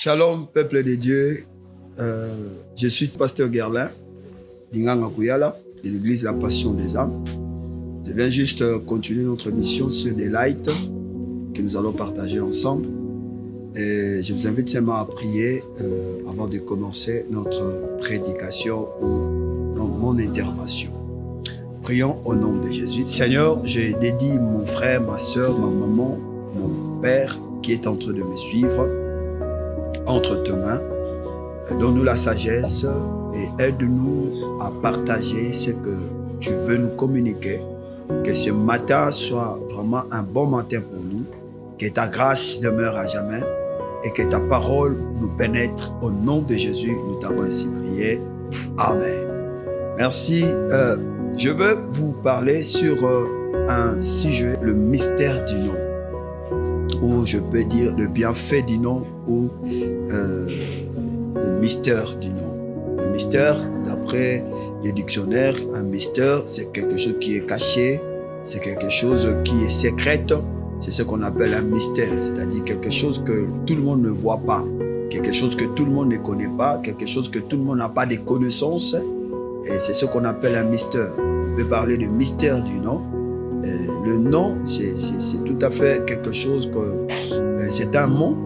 Shalom, peuple de Dieu. Je suis pasteur Gerlin d'Inganga Kuyala, de l'église La Passion des âmes. Je viens juste continuer notre mission sur des lights que nous allons partager ensemble. Et je vous invite seulement à prier avant de commencer notre prédication ou mon intervention. Prions au nom de Jésus. Seigneur, je dédie mon frère, ma soeur, ma maman, mon père qui est en train de me suivre entre tes mains. Donne-nous la sagesse et aide-nous à partager ce que tu veux nous communiquer. Que ce matin soit vraiment un bon matin pour nous. Que ta grâce demeure à jamais et que ta parole nous pénètre. Au nom de Jésus, nous t'avons ainsi prié. Amen. Merci. Je veux vous parler sur un sujet, le mystère du nom. Ou je peux dire le bienfait du nom ou le mystère du nom. Le mystère, d'après les dictionnaires, un mystère, c'est quelque chose qui est caché, c'est quelque chose qui est secrète, c'est ce qu'on appelle un mystère, c'est-à-dire quelque chose que tout le monde ne voit pas, quelque chose que tout le monde ne connaît pas, quelque chose que tout le monde n'a pas de connaissances, et c'est ce qu'on appelle un mystère. On peut parler de mystère du nom. Le nom, c'est tout à fait quelque chose que c'est un mot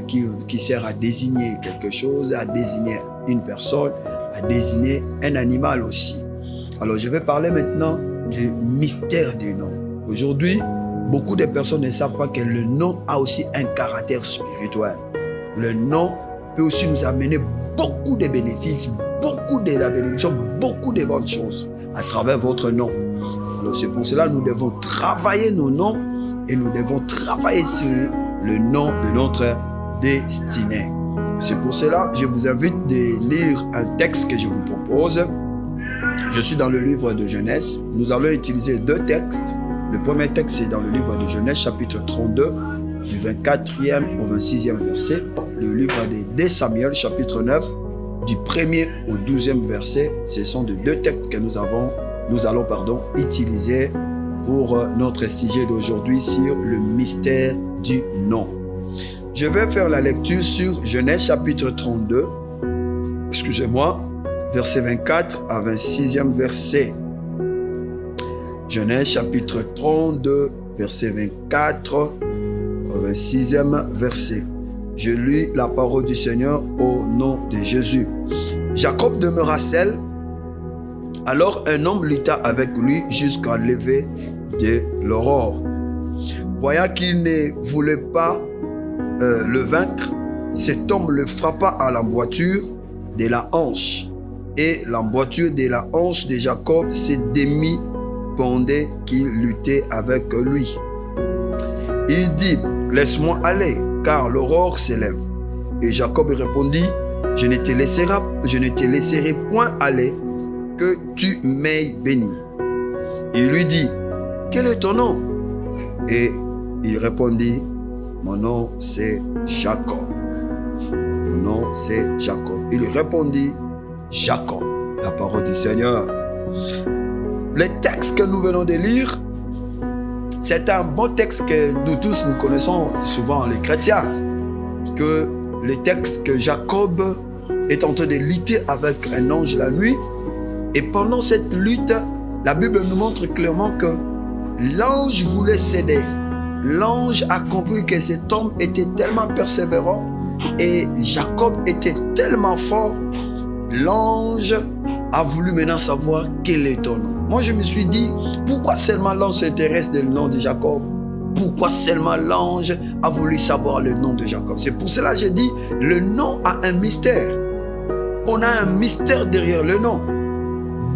qui sert à désigner quelque chose, à désigner une personne, à désigner un animal aussi. Alors, je vais parler maintenant du mystère du nom. Aujourd'hui, beaucoup de personnes ne savent pas que le nom a aussi un caractère spirituel. Le nom peut aussi nous amener beaucoup de bénéfices, beaucoup de la bénédiction, beaucoup de bonnes choses à travers votre nom. Alors c'est pour cela que nous devons travailler nos noms et nous devons travailler sur le nom de notre destinée. C'est pour cela que je vous invite de lire un texte que je vous propose. Je suis dans le livre de Genèse. Nous allons utiliser deux textes. Le premier texte est dans le livre de Genèse, chapitre 32, du 24e au 26e verset. Le livre de 2 Samuel, chapitre 9, du 1er au 12e verset. Ce sont les deux textes que nous allons utiliser pour notre sujet d'aujourd'hui sur le mystère du nom. Je vais faire la lecture sur Genèse chapitre 32, verset 24 à 26e verset. Genèse chapitre 32, verset 24 au 26e verset. Je lis la parole du Seigneur au nom de Jésus. Jacob demeura seul. Alors un homme lutta avec lui jusqu'à lever de l'aurore. Voyant qu'il ne voulait pas le vaincre, cet homme le frappa à l'emboîture de la hanche. Et l'emboîture de la hanche de Jacob se démit pendant qu'il luttait avec lui. Il dit, « Laisse-moi aller, car l'aurore s'élève. » Et Jacob répondit, « Je ne te laisserai point aller, que tu m'aies béni. » Il lui dit, « Quel est ton nom ?» Et il répondit, « Mon nom c'est Jacob. » Mon nom c'est Jacob. Il répondit, « Jacob. » La parole du Seigneur. Le texte que nous venons de lire, c'est un bon texte que nous tous nous connaissons souvent les chrétiens. Que le texte que Jacob est en train de lutter avec un ange la nuit. Et pendant cette lutte, la Bible nous montre clairement que l'ange voulait céder. L'ange a compris que cet homme était tellement persévérant et Jacob était tellement fort. L'ange a voulu maintenant savoir quel est ton nom. Moi, je me suis dit, pourquoi seulement l'ange s'intéresse du nom de Jacob? Pourquoi seulement l'ange a voulu savoir le nom de Jacob? C'est pour cela que j'ai dit, le nom a un mystère. On a un mystère derrière le nom.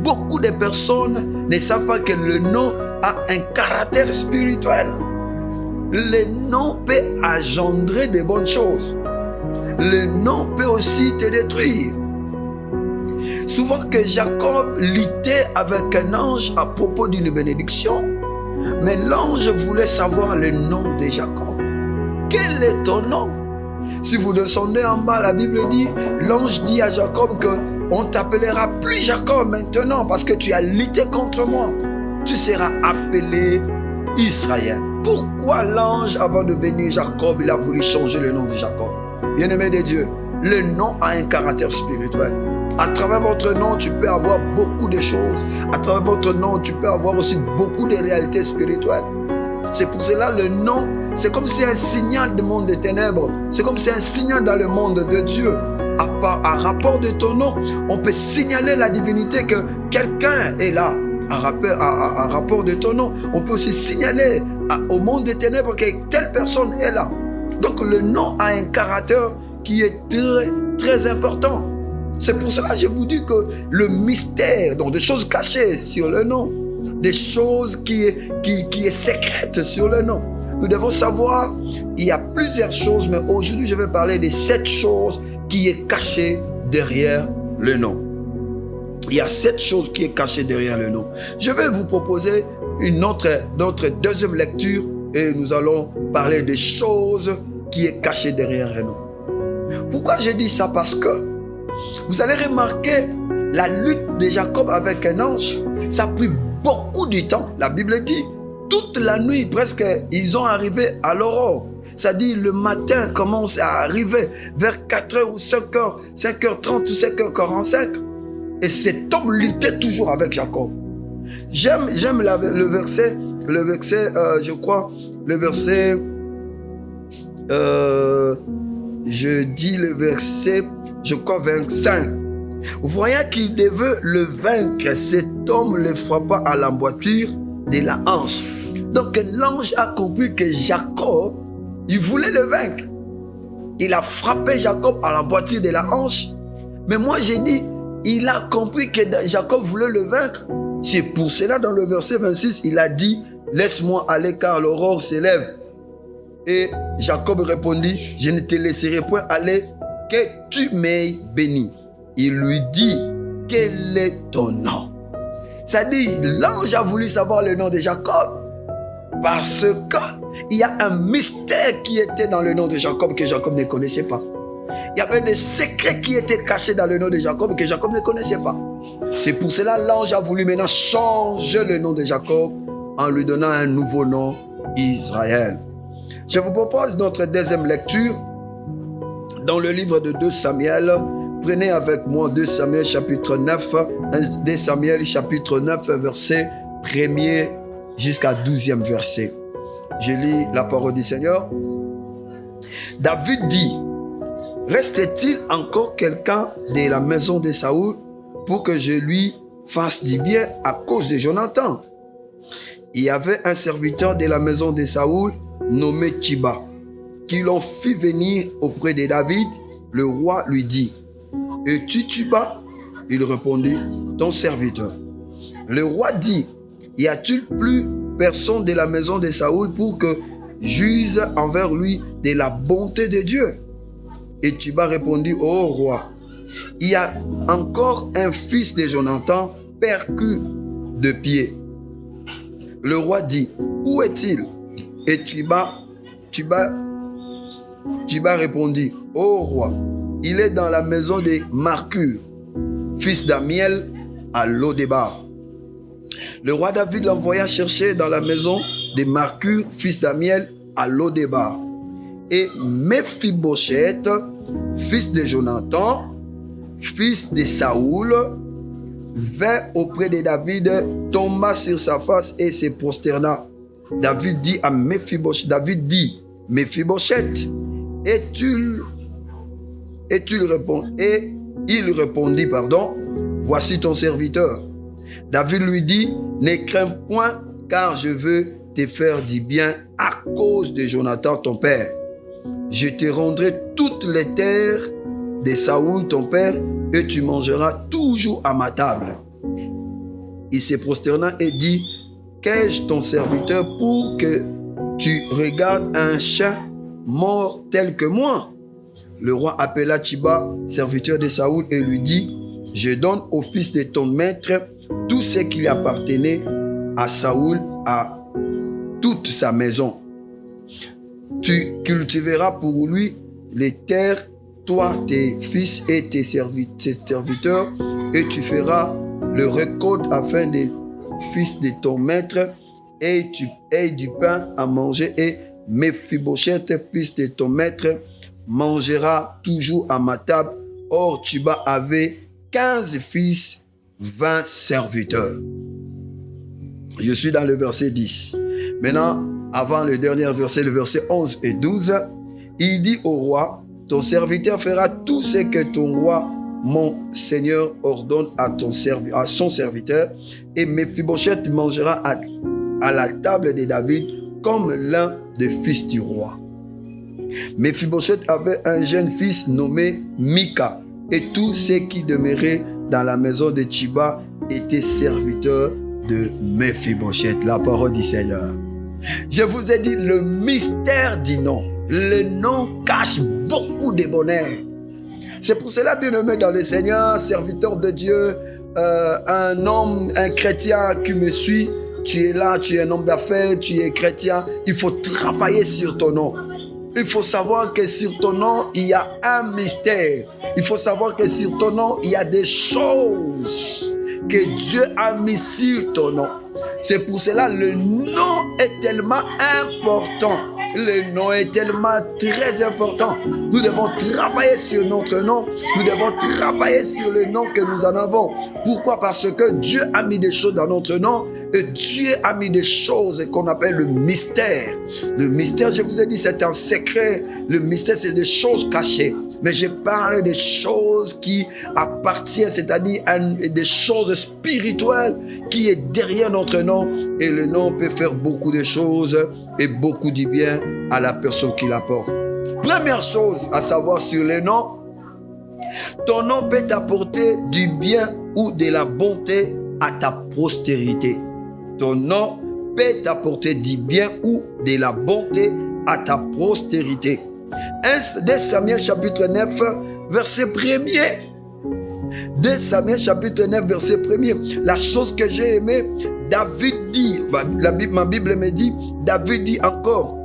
Beaucoup de personnes ne savent pas que le nom a un caractère spirituel. Le nom peut engendrer de bonnes choses. Le nom peut aussi te détruire. Souvent que Jacob luttait avec un ange à propos d'une bénédiction, mais l'ange voulait savoir le nom de Jacob. Quel est ton nom? Si vous descendez en bas, la Bible dit, l'ange dit à Jacob que on t'appellera plus Jacob maintenant parce que tu as lutté contre moi. Tu seras appelé Israël. Pourquoi l'ange, avant de bénir Jacob, il a voulu changer le nom de Jacob? Bien-aimé de Dieu, le nom a un caractère spirituel. À travers votre nom, tu peux avoir beaucoup de choses. À travers votre nom, tu peux avoir aussi beaucoup de réalités spirituelles. C'est pour cela le nom, c'est comme si un signal du monde des ténèbres. C'est comme si un signal dans le monde de Dieu. À rapport de ton nom, on peut signaler la divinité que quelqu'un est là. À rapport de ton nom, on peut aussi signaler au monde des ténèbres que telle personne est là. Donc le nom a un caractère qui est très, très important. C'est pour cela que je vous dis que le mystère, donc des choses cachées sur le nom, des choses qui est secrète sur le nom. Nous devons savoir, il y a plusieurs choses, mais aujourd'hui je vais parler de 7 choses qui est cachée derrière le nom. Il y a 7 choses qui est cachée derrière le nom. Je vais vous proposer notre deuxième lecture et nous allons parler des choses qui est cachée derrière le nom. Pourquoi je dis ça? Parce que vous allez remarquer la lutte de Jacob avec un ange. Ça a pris beaucoup de temps. La Bible dit, toute la nuit presque, ils ont arrivé à l'aurore. C'est-à-dire le matin commence à arriver vers 4h ou 5h, 5h30 ou 5h45. Et cet homme luttait toujours avec Jacob. J'aime le verset, je crois, le verset, je dis le verset, je crois 25. Voyant qu'il devait le vaincre, cet homme le frappa à l'emboîture de la hanche. Donc l'ange a compris que Jacob, il voulait le vaincre. Il a frappé Jacob à l'emboîture de la hanche. Mais moi j'ai dit, il a compris que Jacob voulait le vaincre. C'est pour cela dans le verset 26, il a dit, laisse-moi aller car l'aurore s'élève. Et Jacob répondit, je ne te laisserai point aller, que tu m'aies béni. Il lui dit, quel est ton nom? C'est-à-dire, l'ange a voulu savoir le nom de Jacob. Parce qu'il y a un mystère qui était dans le nom de Jacob que Jacob ne connaissait pas. Il y avait des secrets qui étaient cachés dans le nom de Jacob que Jacob ne connaissait pas. C'est pour cela que l'ange a voulu maintenant changer le nom de Jacob en lui donnant un nouveau nom, Israël. Je vous propose notre deuxième lecture dans le livre de 2 Samuel. Prenez avec moi 2 Samuel chapitre 9, 2 Samuel chapitre 9 verset 1er jusqu'à 12e verset. Je lis la parole du Seigneur. David dit, reste-t-il encore quelqu'un de la maison de Saoul pour que je lui fasse du bien à cause de Jonathan? Il y avait un serviteur de la maison de Saoul nommé Tchiba, qui l'on fit venir auprès de David. Le roi lui dit, es-tu Tchiba? Il répondit, ton serviteur. Le roi dit, y a-t-il plus personne de la maison de Saoul pour que juge envers lui de la bonté de Dieu? Et Tchiba répondit, ô roi, il y a encore un fils de Jonathan percu de pied. Le roi dit, où est-il? Et Tchiba répondit, ô roi, il est dans la maison de Marcur, fils d'Amiel, à Lodébar. Le roi David l'envoya chercher dans la maison de Marcur, fils d'Amiel, à Lodébar. Et Méphibosheth, fils de Jonathan, fils de Saoul, vint auprès de David, tomba sur sa face et se prosterna. David dit, Méphibosheth, et il répondit, voici ton serviteur. David lui dit, ne crains point, car je veux te faire du bien à cause de Jonathan ton père. Je te rendrai toutes les terres de Saoul ton père, et tu mangeras toujours à ma table. Il se prosterna et dit, qu'ai-je ton serviteur pour que tu regardes un chien mort tel que moi? Le roi appela Tchiba, serviteur de Saoul, et lui dit, je donne au fils de ton maître tout ce qui appartenait à Saoul, à toute sa maison. Tu cultiveras pour lui les terres, toi, tes fils et tes serviteurs, et tu feras le récolte afin des fils de ton maître, et tu aies du pain à manger, et Méphibosheth, fils de ton maître, mangera toujours à ma table. Or, Tchiba avait 15 fils, 20 serviteurs. Je suis dans le verset 10. Maintenant, avant le dernier verset, le verset 11 et 12, il dit au roi, ton serviteur fera tout ce que ton roi, mon Seigneur, ordonne à son serviteur, et Méphibosheth mangera à la table de David comme l'un des fils du roi. Méphibosheth avait un jeune fils nommé Mika, et tous ceux qui demeuraient dans la maison de Tchiba étaient serviteurs de Méphibosheth. La parole du Seigneur. Je vous ai dit le mystère du nom. Le nom cache beaucoup de bonheur. C'est pour cela, bien-aimé dans le Seigneur, serviteur de Dieu, un homme, un chrétien qui me suit, tu es là, tu es un homme d'affaires, tu es chrétien, il faut travailler sur ton nom. Il faut savoir que sur ton nom, il y a un mystère. Il faut savoir que sur ton nom, il y a des choses que Dieu a mis sur ton nom. C'est pour cela le nom est tellement important. Le nom est tellement très important. Nous devons travailler sur notre nom. Nous devons travailler sur le nom que nous en avons. Pourquoi? Parce que Dieu a mis des choses dans notre nom. Et Dieu a mis des choses qu'on appelle le mystère. Le mystère, je vous ai dit, c'est un secret. Le mystère, c'est des choses cachées. Mais je parle des choses qui appartiennent, c'est-à-dire des choses spirituelles qui est derrière notre nom. Et le nom peut faire beaucoup de choses et beaucoup de bien à la personne qui l'apporte. Première chose à savoir sur le nom, ton nom peut t'apporter du bien ou de la bonté à ta postérité. Ton nom peut t'apporter du bien ou de la bonté à ta postérité. 2 Samuel chapitre 9, verset 1er. 2 Samuel chapitre 9, verset 1er. La chose que j'ai aimé, David dit, ma Bible me dit, David dit encore,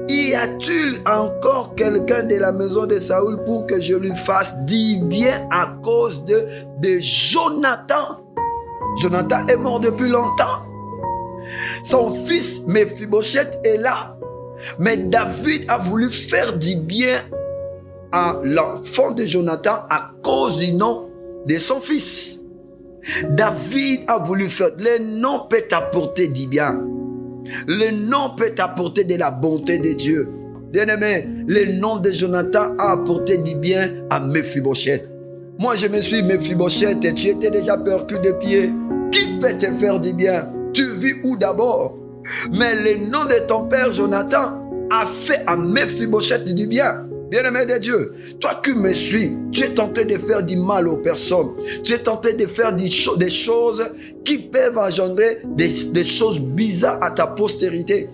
y a-t-il encore quelqu'un de la maison de Saoul pour que je lui fasse du bien à cause de Jonathan? Jonathan est mort depuis longtemps. Son fils Méphibosheth est là. Mais David a voulu faire du bien à l'enfant de Jonathan à cause du nom de son fils. David a voulu faire. Le nom peut t'apporter du bien. Le nom peut t'apporter de la bonté de Dieu. Bien-aimé, le nom de Jonathan a apporté du bien à Méphibosheth. Moi, je me suis Méphibosheth et tu étais déjà percu de pied. Qui peut te faire du bien? Tu vis où d'abord? Mais le nom de ton père Jonathan a fait à Méphibosheth du bien. Bien-aimé de Dieu, toi qui me suis, tu es tenté de faire du mal aux personnes. Tu es tenté de faire des choses qui peuvent engendrer des choses bizarres à ta postérité.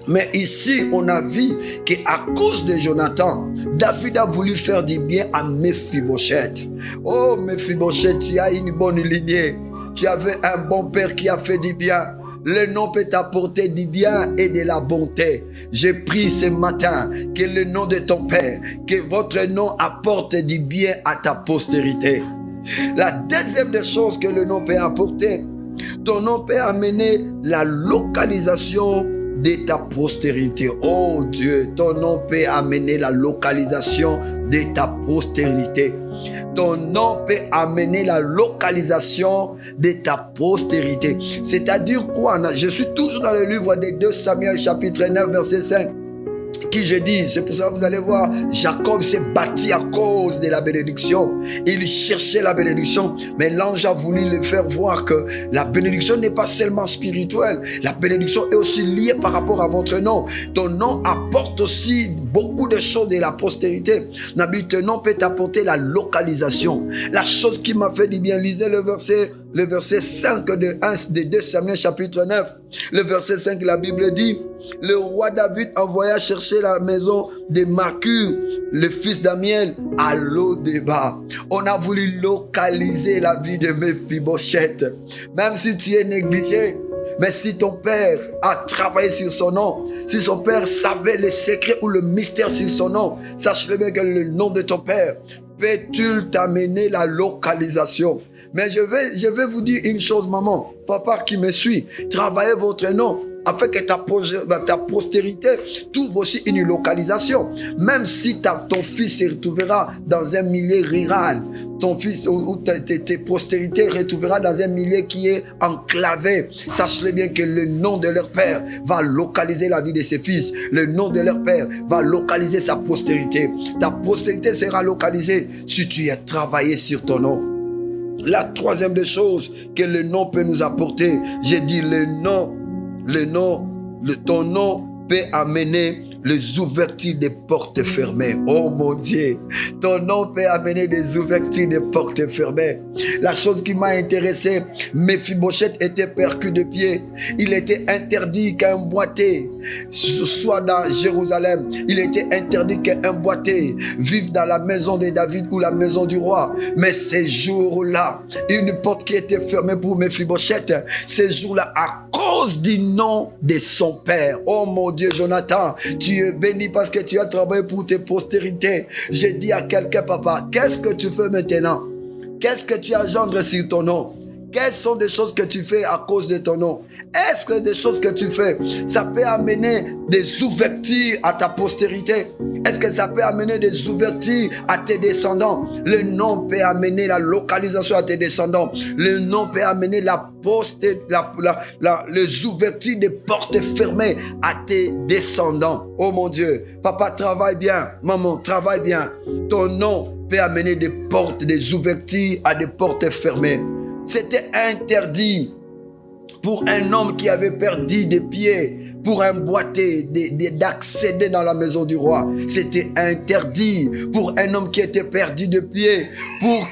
Mais ici, on a vu qu'à cause de Jonathan, David a voulu faire du bien à Méphibosheth. Oh Méphibosheth, tu as une bonne lignée. Tu avais un bon père qui a fait du bien. Le nom peut t'apporter du bien et de la bonté. Je prie ce matin que le nom de ton Père, que votre nom apporte du bien à ta postérité. La deuxième des choses que le nom peut apporter, ton nom peut amener la localisation de ta postérité. Oh Dieu, ton nom peut amener la localisation de ta postérité. Ton nom peut amener la localisation de ta postérité. C'est-à-dire quoi? Je suis toujours dans le livre de 2 Samuel chapitre 9 verset 5. Qui je dis, c'est pour ça que vous allez voir, Jacob s'est bâti à cause de la bénédiction. Il cherchait la bénédiction, mais l'ange a voulu le faire voir que la bénédiction n'est pas seulement spirituelle. La bénédiction est aussi liée par rapport à votre nom. Ton nom apporte aussi beaucoup de choses de la postérité. Ton nom peut apporter la localisation. La chose qui m'a fait du bien, lisez le verset 5 de 2 Samuel chapitre 9. Le verset 5, la Bible dit, le roi David envoya chercher la maison de Machir, le fils d'Amiel, à Lo-débar. On a voulu localiser la vie de Méphibosheth. Même si tu es négligé, mais si ton père a travaillé sur son nom, si son père savait le secret ou le mystère sur son nom, sache-le bien que le nom de ton père peut-il t'amener la localisation. Mais je vais vous dire une chose, maman, papa qui me suit, travaillez votre nom. afin que ta postérité trouve aussi une localisation. Même si ton fils se retrouvera dans un milieu rural, ton fils ou tes postérités retrouvera dans un milieu qui est enclavé, sache-le bien que le nom de leur père va localiser la vie de ses fils. Le nom de leur père va localiser sa postérité. Ta postérité sera localisée si tu as travaillé sur ton nom. La troisième des choses que le nom peut nous apporter, j'ai dit ton nom peut amener les ouvertures des portes fermées. Oh mon Dieu, ton nom peut amener des ouvertures des portes fermées. La chose qui m'a intéressé, Mephibosheth était percu de pied. Il était interdit qu'un boiteux soit dans Jérusalem. Il était interdit qu'un boiteux vive dans la maison de David ou la maison du roi. Mais ces jours-là, une porte qui était fermée pour Mephibosheth, ces jours-là, à cause du nom de son père. Oh mon Dieu, Jonathan, tu es béni parce que tu as travaillé pour tes postérités. J'ai dit à quelqu'un, papa, qu'est-ce que tu fais maintenant? Qu'est-ce que tu engendres sur ton nom? Quelles sont des choses que tu fais à cause de ton nom? Est-ce que des choses que tu fais, ça peut amener des ouvertures à ta postérité? Est-ce que ça peut amener des ouvertures à tes descendants? Le nom peut amener la localisation à tes descendants. Le nom peut amener les ouvertures des portes fermées à tes descendants. Oh mon Dieu, papa travaille bien, maman travaille bien. Ton nom peut amener des portes, des ouvertures à des portes fermées. C'était interdit pour un homme qui avait perdu des pieds, pour un boiteux d'accéder dans la maison du roi. C'était interdit pour un homme qui était perdu de pied, pour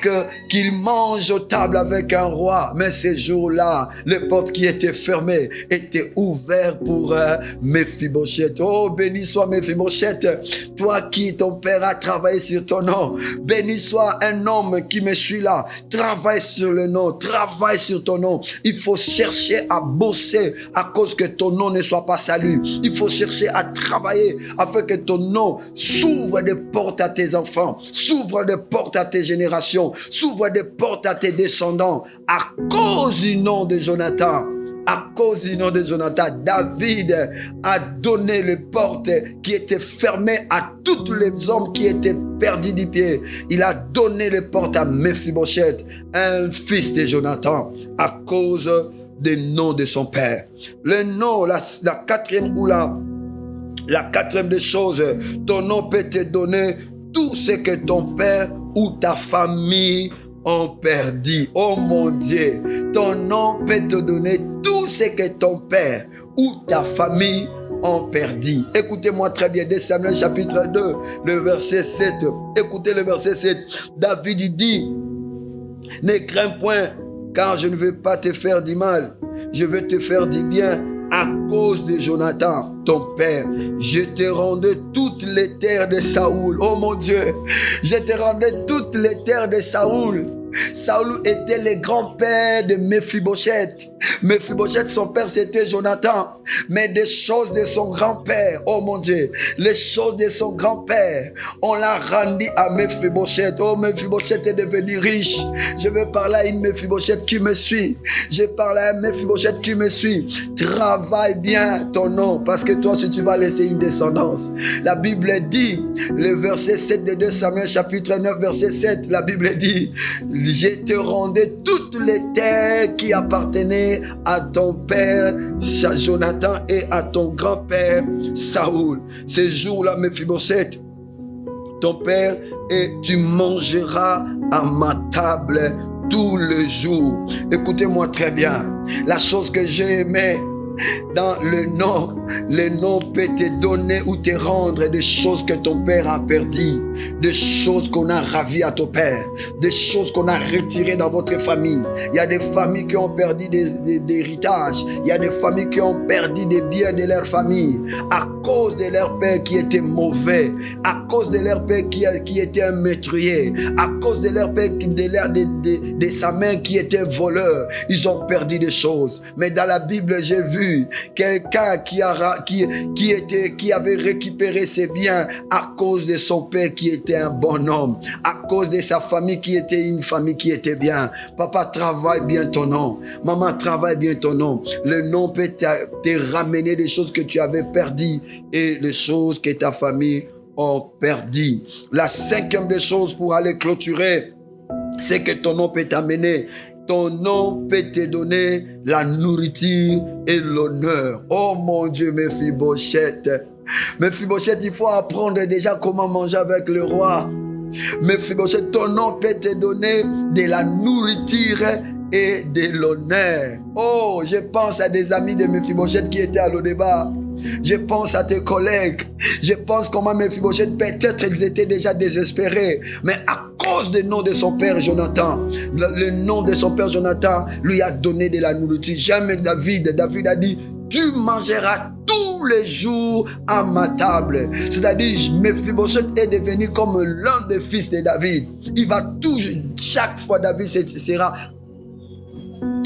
qu'il mange aux tables avec un roi. Mais ces jours-là, les portes qui étaient fermées étaient ouvertes pour Mephibosheth. Oh, béni soit Mephibosheth, toi qui ton père a travaillé sur ton nom. Béni soit un homme qui me suit là. Travaille sur le nom, travaille sur ton nom. Il faut chercher à bosser à cause que ton nom ne soit pas salut. Il faut chercher à travailler afin que ton nom s'ouvre des portes à tes enfants, s'ouvre des portes à tes générations, s'ouvre des portes à tes descendants. À cause du nom de Jonathan, à cause du nom de Jonathan, David a donné les portes qui étaient fermées à tous les hommes qui étaient perdus du pied. Il a donné les portes à Mephibosheth, un fils de Jonathan, à cause des noms de son père. Le nom, la quatrième des choses, ton nom peut te donner tout ce que ton père ou ta famille ont perdu. Oh mon Dieu, ton nom peut te donner tout ce que ton père ou ta famille ont perdu. Écoutez-moi très bien, 2 Samuel chapitre 2, le verset 7. Écoutez le verset 7. David dit, ne crains point, car je ne veux pas te faire du mal, je veux te faire du bien à cause de Jonathan, ton père. Je te rendais toutes les terres de Saoul. Oh mon Dieu, je te rendais toutes les terres de Saoul. Saoul était le grand-père de Mephibosheth. Mephibosheth, son père, c'était Jonathan. Mais des choses de son grand-père, oh mon Dieu, les choses de son grand-père, on l'a rendu à Mephibosheth. Oh, Mephibosheth est devenu riche. Je veux parler à une Mephibosheth qui me suit. Je parle à un Mephibosheth qui me suit. Travaille bien ton nom, parce que toi, si tu vas laisser une descendance. La Bible dit, le verset 7 de 2 Samuel chapitre 9, verset 7, la Bible dit, je te rendais toutes les terres qui appartenaient à ton père Jonathan et à ton grand-père Saoul. Ces jours-là, Mephibosheth, ton père, et tu mangeras à ma table tous les jours. Écoutez-moi très bien. La chose que j'ai aimée dans le nom peut te donner ou te rendre des choses que ton père a perdues, des choses qu'on a ravies à ton père, des choses qu'on a retirées dans votre famille. Il y a des familles qui ont perdu des héritages, il y a des familles qui ont perdu des biens de leur famille à cause de leur père qui était mauvais, à cause de leur père qui était un meurtrier, à cause de leur père de sa mère qui était voleur. Ils ont perdu des choses. Mais dans la Bible, j'ai vu quelqu'un qui a qui avait récupéré ses biens à cause de son père qui était un bon homme, à cause de sa famille qui était une famille qui était bien. Papa, travaille bien ton nom. Maman, travaille bien ton nom. Le nom peut te ramener des choses que tu avais perdues et les choses que ta famille a perdues. La cinquième des choses pour aller clôturer, c'est que ton nom peut t'amener. Ton nom peut te donner la nourriture et l'honneur. Oh mon Dieu, Mephibosheth. Mephibosheth, il faut apprendre déjà comment manger avec le roi. Mephibosheth, ton nom peut te donner de la nourriture et de l'honneur. Oh, je pense à des amis de Mephibosheth qui étaient à l'Odéba. Je pense à tes collègues. Je pense comment Mephibosheth, peut-être ils étaient déjà désespérés. Mais à cause du nom de son père Jonathan, le nom de son père Jonathan lui a donné de la nourriture. J'aime David. David a dit, tu mangeras tous les jours à ma table. C'est-à-dire, Mephibosheth est devenu comme l'un des fils de David. Il va toujours, chaque fois David sera...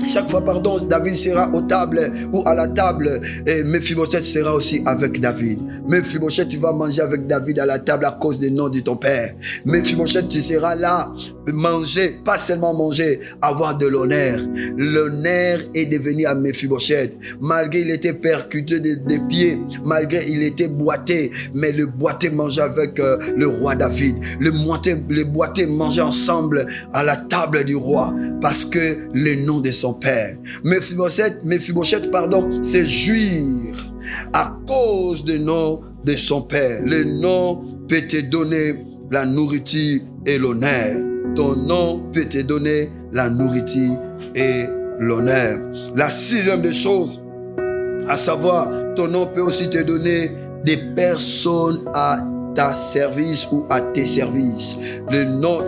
Chaque fois, David sera aux tables ou à la table et Mephibosheth sera aussi avec David. Mephibosheth, tu vas manger avec David à la table à cause du nom de ton père. Mephibosheth, tu seras là, manger, pas seulement manger, avoir de l'honneur. L'honneur est devenu à Mephibosheth. Malgré il était percuté des pieds, malgré il était boité, mais le boité mangeait avec le roi David. Le boité mangeait ensemble à la table du roi parce que le nom de son père. Mephibosheth, c'est jouir à cause du nom de son père. Le nom peut te donner la nourriture et l'honneur. Ton nom peut te donner la nourriture et l'honneur. La sixième des choses, à savoir, ton nom peut aussi te donner des personnes à ta service ou à tes services.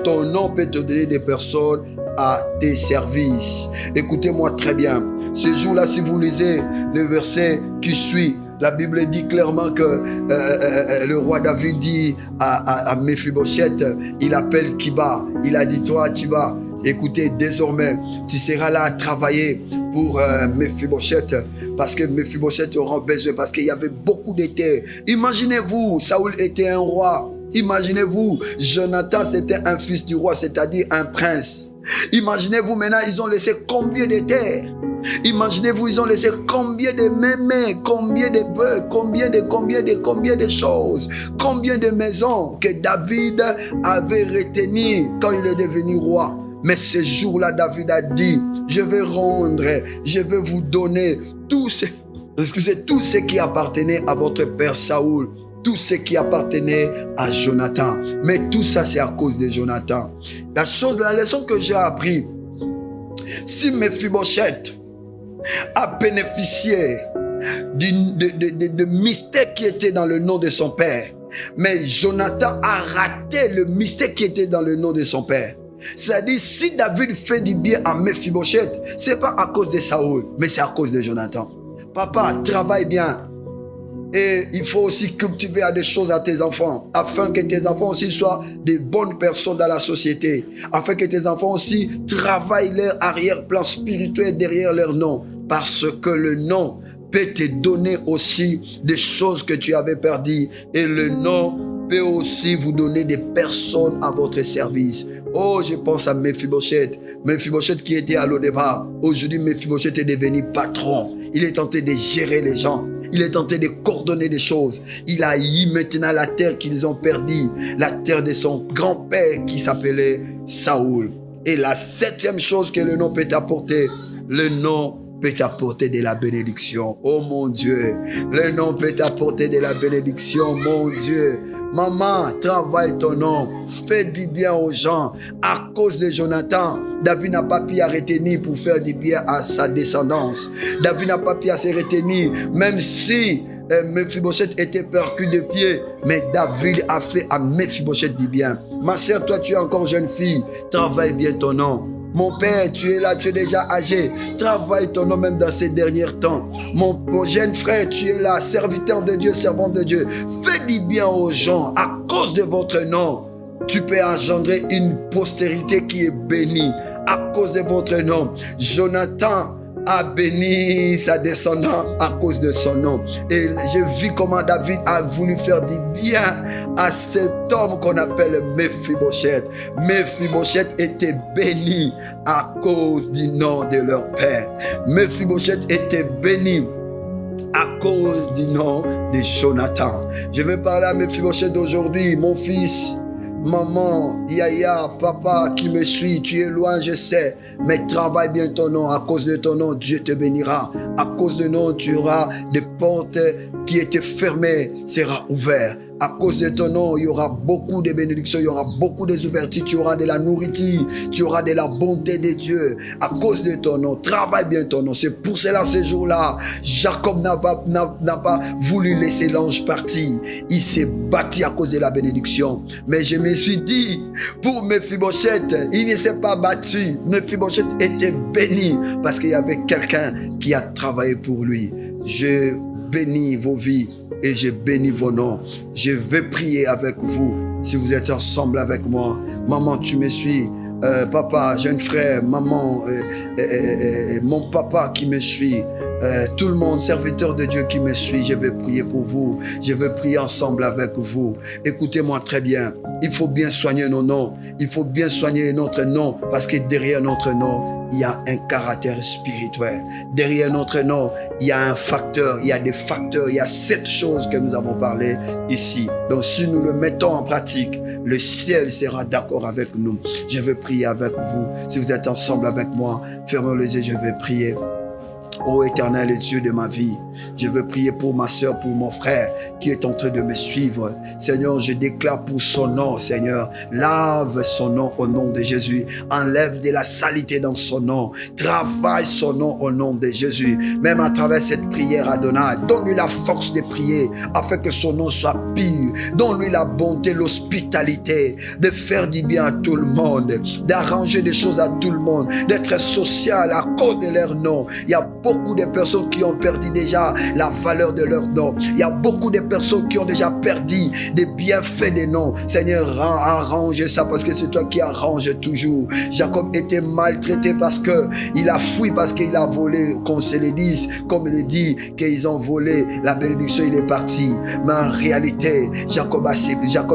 Ton nom peut te donner des personnes à tes services. Écoutez-moi très bien. Ce jour-là, si vous lisez le verset qui suit, la Bible dit clairement que le roi David dit à Mephibosheth, il appelle Kiba. Il a dit, toi, tu vas écoutez, désormais, tu seras là à travailler pour Mephibosheth, parce que Mephibosheth aura besoin, parce qu'il y avait beaucoup de terres. Imaginez-vous, Saoul était un roi. Imaginez-vous, Jonathan c'était un fils du roi, c'est-à-dire un prince. Imaginez-vous maintenant, ils ont laissé combien de terres? Imaginez-vous, ils ont laissé combien de mémés, combien de bœufs, combien de choses, combien de maisons que David avait retenues quand il est devenu roi. Mais ce jour-là, David a dit, je vais vous donner tout ce qui appartenait à votre père Saoul. Tout ce qui appartenait à Jonathan. Mais tout ça, c'est à cause de Jonathan. La leçon que j'ai appris, si Mephibosheth a bénéficié de mystère qui était dans le nom de son père, mais Jonathan a raté le mystère qui était dans le nom de son père. C'est-à-dire, si David fait du bien à Mephibosheth, ce n'est pas à cause de Saoul, mais c'est à cause de Jonathan. Papa, travaille bien. Et il faut aussi cultiver des choses à tes enfants, afin que tes enfants aussi soient des bonnes personnes dans la société, afin que tes enfants aussi travaillent leur arrière-plan spirituel derrière leur nom, parce que le nom peut te donner aussi des choses que tu avais perdues, et le nom peut aussi vous donner des personnes à votre service. Oh, je pense à Mephibosheth. Mephibosheth qui était à l'Odéba. Aujourd'hui, Mephibosheth est devenu patron. Il est tenté de gérer les gens. Il est tenté de coordonner des choses. Il a eu maintenant la terre qu'ils ont perdue. La terre de son grand-père qui s'appelait Saoul. Et la septième chose que le nom peut apporter, le nom peut t'apporter de la bénédiction. Oh mon Dieu, le nom peut t'apporter de la bénédiction, mon Dieu. Maman, travaille ton nom, fais du bien aux gens. À cause de Jonathan, David n'a pas pu arrêter ni pour faire du bien à sa descendance. David n'a pas pu se retenir, même si Mephibosheth était percuté de pied, mais David a fait à Mephibosheth du bien. Ma sœur, toi tu es encore jeune fille, travaille bien ton nom. Mon père, tu es là, tu es déjà âgé. Travaille ton nom même dans ces derniers temps. Mon jeune frère, tu es là, serviteur de Dieu, servant de Dieu. Fais du bien aux gens. À cause de votre nom, tu peux engendrer une postérité qui est bénie. À cause de votre nom, Jonathan a béni sa descendance à cause de son nom. Et j'ai vu comment David a voulu faire du bien à cet homme qu'on appelle Mephibosheth. Mephibosheth était béni à cause du nom de leur père. Mephibosheth était béni à cause du nom de Jonathan. Je vais parler à Mephibosheth d'aujourd'hui. Mon fils, maman, yaya, papa qui me suit, tu es loin, je sais, mais travaille bien ton nom. À cause de ton nom, Dieu te bénira. À cause de ton nom, tu auras des portes qui étaient fermées, sera ouvert. À cause de ton nom, il y aura beaucoup de bénédictions, il y aura beaucoup d'ouvertures, tu auras de la nourriture, tu auras de la bonté de Dieu. À cause de ton nom, travaille bien ton nom. C'est pour cela, ce jour-là, Jacob n'a pas voulu laisser l'ange partir. Il s'est battu à cause de la bénédiction. Mais je me suis dit, pour Mephibosheth, il ne s'est pas battu. Mephibosheth était béni parce qu'il y avait quelqu'un qui a travaillé pour lui. Je bénis vos vies et je bénis vos noms. Je vais prier avec vous si vous êtes ensemble avec moi. Maman, tu me suis. Papa, jeune frère, maman, mon papa qui me suit, tout le monde, serviteur de Dieu qui me suit, je vais prier pour vous. Je vais prier ensemble avec vous. Écoutez-moi très bien. Il faut bien soigner nos noms. Il faut bien soigner notre nom parce que derrière notre nom, il y a un caractère spirituel. Derrière notre nom, il y a un facteur, il y a des facteurs, il y a 7 choses que nous avons parlé ici. Donc si nous le mettons en pratique, le ciel sera d'accord avec nous. Je vais prier avec vous. Si vous êtes ensemble avec moi, fermez les yeux, je vais prier. Ô Éternel et Dieu de ma vie, je veux prier pour ma soeur, pour mon frère qui est en train de me suivre. Seigneur, je déclare pour son nom, Seigneur, lave son nom au nom de Jésus. Enlève de la saleté dans son nom. Travaille son nom au nom de Jésus. Même à travers cette prière, Adonai, donne-lui la force de prier afin que son nom soit pur. Donne-lui la bonté, l'hospitalité, de faire du bien à tout le monde, d'arranger des choses à tout le monde, d'être social à cause de leur nom. Il y a beaucoup de personnes qui ont perdu déjà la valeur de leur nom. Il y a beaucoup de personnes qui ont déjà perdu des bienfaits des noms. Seigneur, arrange ça parce que c'est toi qui arranges toujours. Jacob était maltraité parce que il a fui, parce qu'il a volé, qu'on se le dise, comme il dit, qu'ils ont volé la bénédiction, il est parti. Mais en réalité, Jacob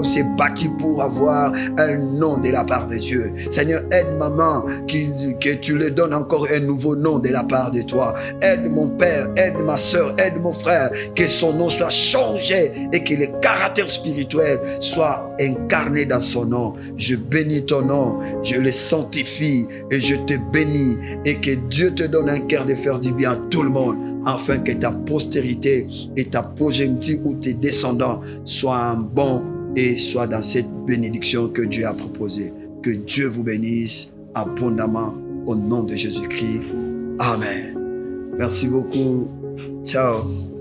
s'est battu pour avoir un nom de la part de Dieu. Seigneur, aide maman, que tu lui donnes encore un nouveau nom de la part de toi. Aide mon père, aide ma soeur, aide mon frère, que son nom soit changé et que le caractère spirituel soit incarné dans son nom. Je bénis ton nom, je le sanctifie et je te bénis, et que Dieu te donne un cœur de faire du bien à tout le monde, afin que ta postérité et ta progéniture ou tes descendants soient bons et soient dans cette bénédiction que Dieu a proposée. Que Dieu vous bénisse abondamment au nom de Jésus-Christ. Amen. Merci beaucoup. Ciao.